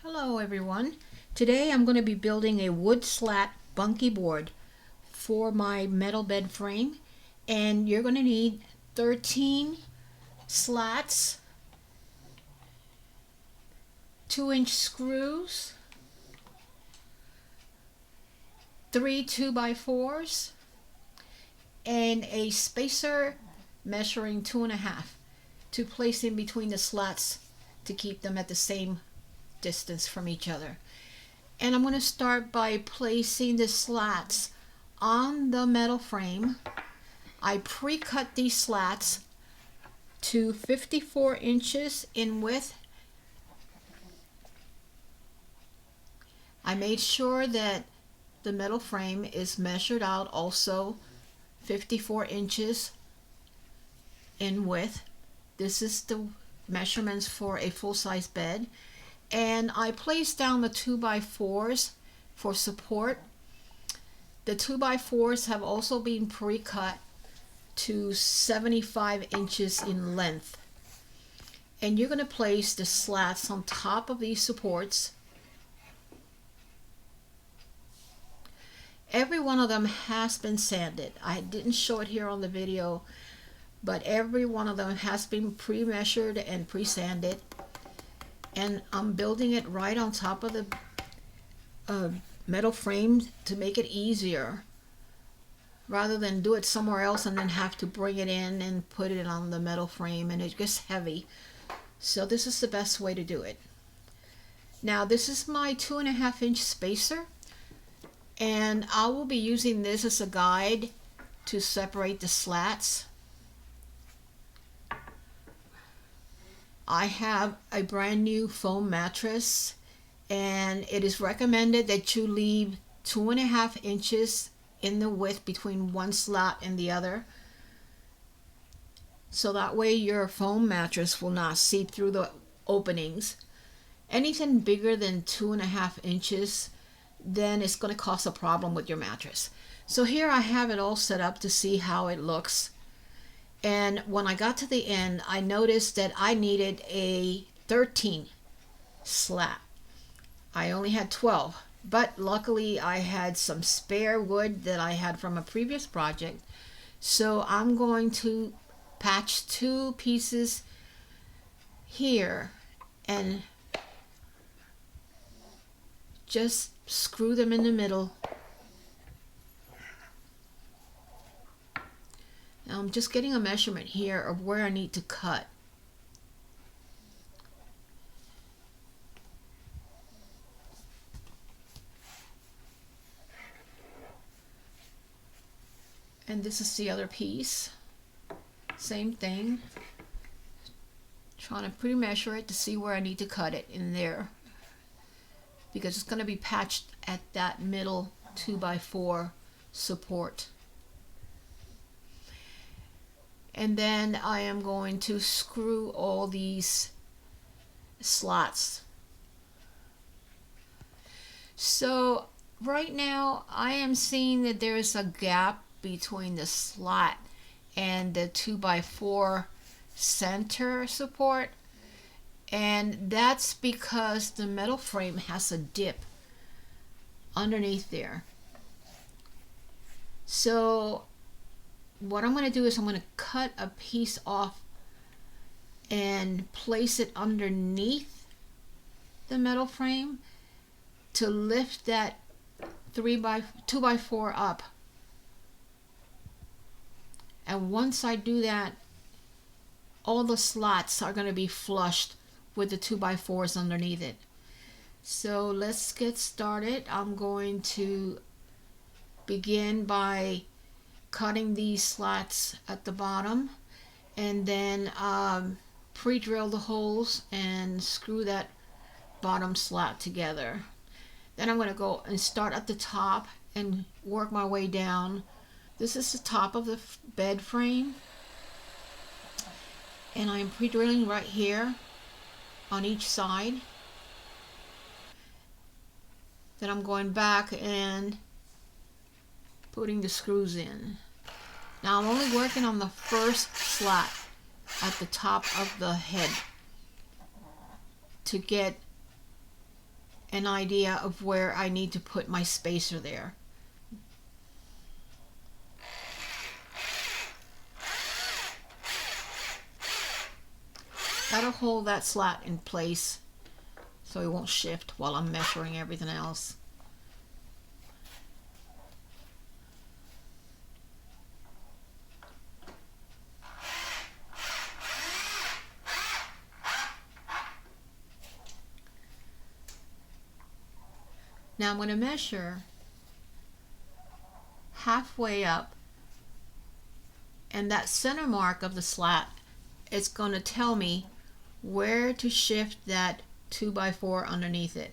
Hello everyone. Today I'm going to be building a wood slat bunkie board for my metal bed frame, and you're going to need 13 slats, 2-inch screws, 3 2x4s, and a spacer measuring 2.5 to place in between the slats to keep them at the same distance from each other. And I'm going to start by placing the slats on the metal frame. I pre-cut these slats to 54 inches in width. I made sure that the metal frame is measured out also 54 inches in width. This is the measurements for a full-size bed. And I placed down the 2x4s for support. The 2x4s have also been pre-cut to 75 inches in length. And you're going to place the slats on top of these supports. Every one of them has been sanded. I didn't show it here on the video, but every one of them has been pre-measured and pre-sanded. And I'm building it right on top of the metal frame to make it easier, rather than do it somewhere else and then have to bring it in and put it on the metal frame, and it gets heavy. So this is the best way to do it. Now this is my 2.5-inch spacer, and I will be using this as a guide to separate the slats. I have a brand new foam mattress, and it is recommended that you leave 2.5 inches in the width between one slat and the other, so that way your foam mattress will not seep through the openings. Anything bigger than 2.5 inches, then it's going to cause a problem with your mattress. So here I have it all set up to see how it looks. And when I got to the end, I noticed that I needed a 13 slat. I only had 12, but luckily I had some spare wood that I had from a previous project. So I'm going to patch 2 pieces here and just screw them in the middle. Now I'm just getting a measurement here of where I need to cut. And this is the other piece. Same thing. Trying to pre-measure it to see where I need to cut it in there, because it's going to be patched at that middle 2x4 support. And then I am going to screw all these slats. So right now I am seeing that there is a gap between the slat and the 2x4 center support, and that's because the metal frame has a dip underneath there. So what I'm going to do is I'm going to cut a piece off and place it underneath the metal frame to lift that 2x4 up. And once I do that, all the slats are going to be flushed with the 2x4s underneath it. So let's get started. I'm going to begin by cutting these slats at the bottom, and then pre-drill the holes and screw that bottom slat together. Then I'm going to go and start at the top and work my way down. This is the top of the bed frame, and I'm pre-drilling right here on each side. Then I'm going back and putting the screws in. Now I'm only working on the first slat at the top of the head to get an idea of where I need to put my spacer there. That'll hold that slat in place so it won't shift while I'm measuring everything else. Now I'm going to measure halfway up, and that center mark of the slat is going to tell me where to shift that 2x4 underneath it.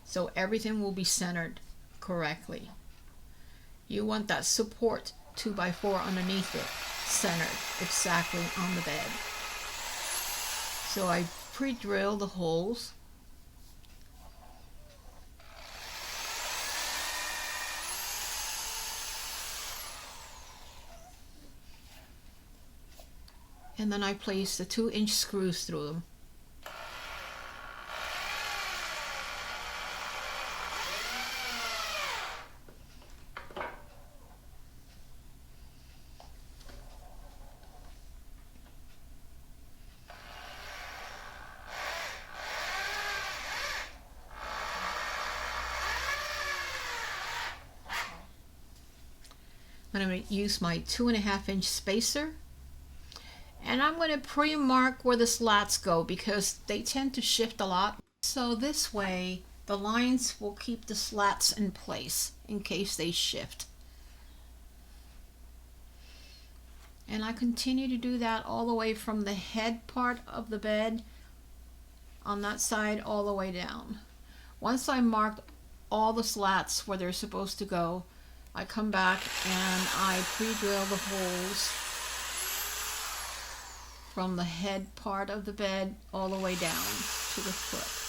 So everything will be centered correctly. You want that support 2x4 underneath it centered exactly on the bed. So I pre-drill the holes. And then I place the 2-inch screws through them. I'm going to use my 2.5-inch spacer. And I'm going to pre-mark where the slats go because they tend to shift a lot. So this way, the lines will keep the slats in place in case they shift. And I continue to do that all the way from the head part of the bed on that side all the way down. Once I mark all the slats where they're supposed to go, I come back and I pre-drill the holes from the head part of the bed all the way down to the foot.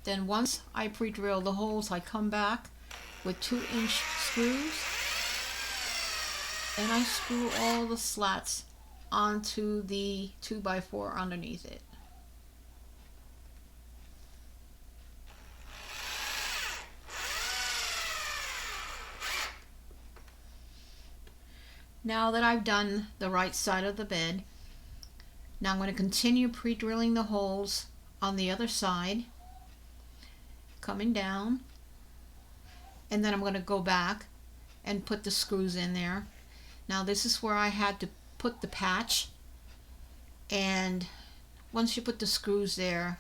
Then once I pre-drill the holes, I come back with 2-inch screws and I screw all the slats onto the 2x4 underneath it. Now that I've done the right side of the bed, now I'm going to continue pre-drilling the holes on the other side, coming down, and then I'm going to go back and put the screws in there. Now this is where I had to put the patch, and once you put the screws there,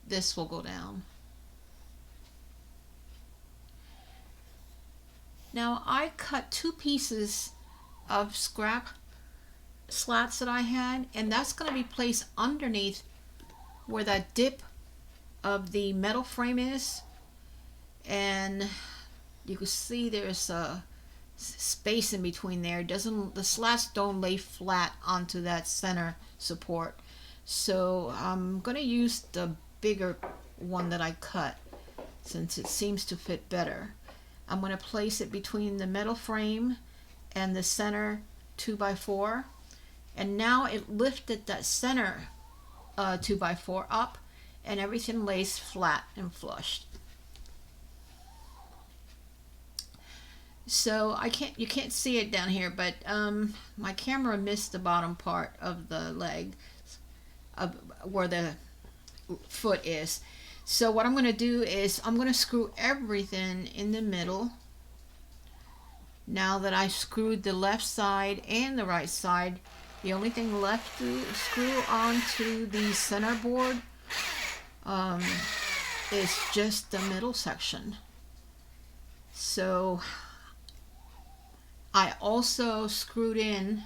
this will go down. Now I cut 2 pieces of scrap slats that I had, and that's going to be placed underneath where that dip of the metal frame is, and you can see there's a space in between there. The slats don't lay flat onto that center support, so I'm going to use the bigger one that I cut since it seems to fit better. I'm going to place it between the metal frame and the center 2x4, and now it lifted that center 2x4 up, and everything lays flat and flush. So you can't see it down here, but my camera missed the bottom part of the leg, of where the foot is. So what I'm going to do is I'm going to screw everything in the middle. Now that I've screwed the left side and the right side, the only thing left to screw onto the center board is just the middle section. So I also screwed in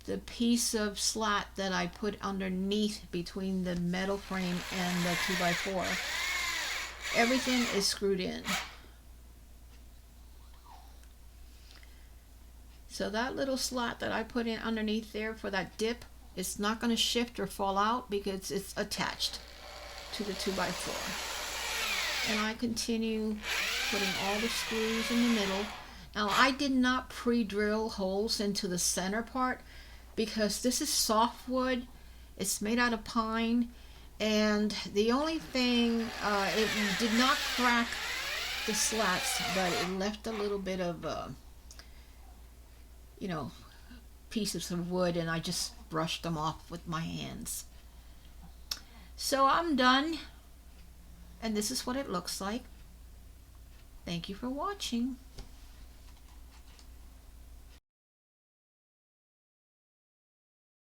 the piece of slat that I put underneath between the metal frame and the 2x4. Everything is screwed in. So that little slat that I put in underneath there for that dip It's not going to shift or fall out because it's attached to the 2x4. And I continue putting all the screws in the middle. Now I did not pre-drill holes into the center part because this is softwood. It's made out of pine, and the only thing, it did not crack the slats, but it left a little bit of pieces of wood, and I just brushed them off with my hands. So I'm done, and this is what it looks like. Thank you for watching.